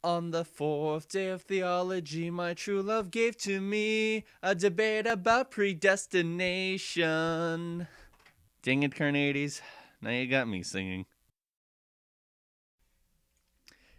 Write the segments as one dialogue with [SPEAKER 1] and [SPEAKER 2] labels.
[SPEAKER 1] On the fourth day of theology, my true love gave to me a debate about predestination. Dang it, Carnades. Now you got me singing.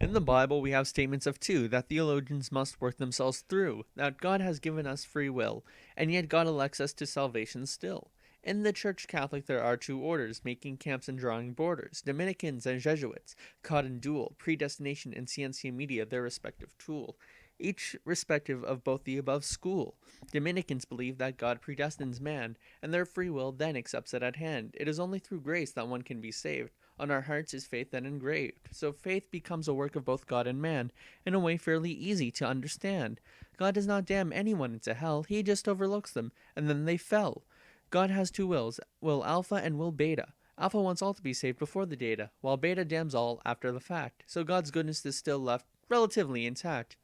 [SPEAKER 1] In the Bible, we have statements of two that theologians must work themselves through, that God has given us free will, and yet God elects us to salvation still. In the Church Catholic, there are two orders, making camps and drawing borders, Dominicans and Jesuits, caught in duel, Predestination and Scientia Media their respective tool, each respective of both the above school. Dominicans believe that God predestines man, and their free will then accepts it at hand. It is only through grace that one can be saved. On our hearts is faith then engraved. So faith becomes a work of both God and man, in a way fairly easy to understand. God does not damn anyone into hell, he just overlooks them, and then they fell. God has two wills, will alpha and will beta. Alpha wants all to be saved before the data, while beta damns all after the fact. So God's goodness is still left relatively intact.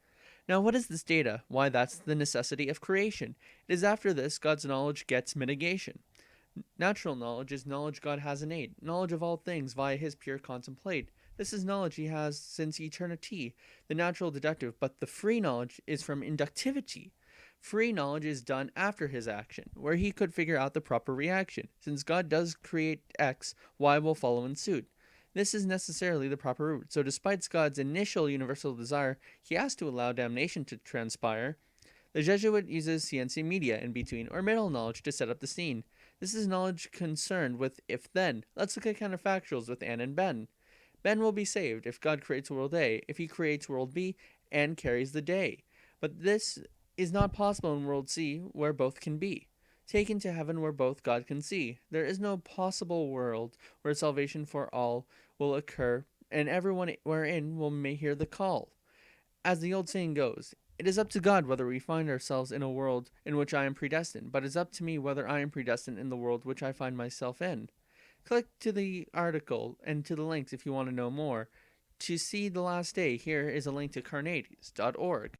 [SPEAKER 1] Now, what is this data? Why, that's the necessity of creation. It is after this God's knowledge gets mitigation. Natural knowledge is knowledge God has innate, knowledge of all things via his pure contemplate. This is knowledge he has since eternity, the natural deductive, but the free knowledge is from inductivity. Free knowledge is done after his action, where he could figure out the proper reaction. Since God does create X, Y will follow in suit. This is necessarily the proper route, so despite God's initial universal desire, he has to allow damnation to transpire. The Jesuit uses Scientia Media in between or middle knowledge to set up the scene. This is knowledge concerned with if-then. Let's look at counterfactuals with Anne and Ben. Ben will be saved if God creates world A, if he creates world B, and carries the day. But this is not possible in world C, where both can be. Taken to heaven where both God can see. There is no possible world where salvation for all will occur, and everyone wherein will may hear the call. As the old saying goes, it is up to God whether we find ourselves in a world in which I am predestined, but it is up to me whether I am predestined in the world which I find myself in. Click to the article and to the links if you want to know more. To see the last day, here is a link to carnades.org.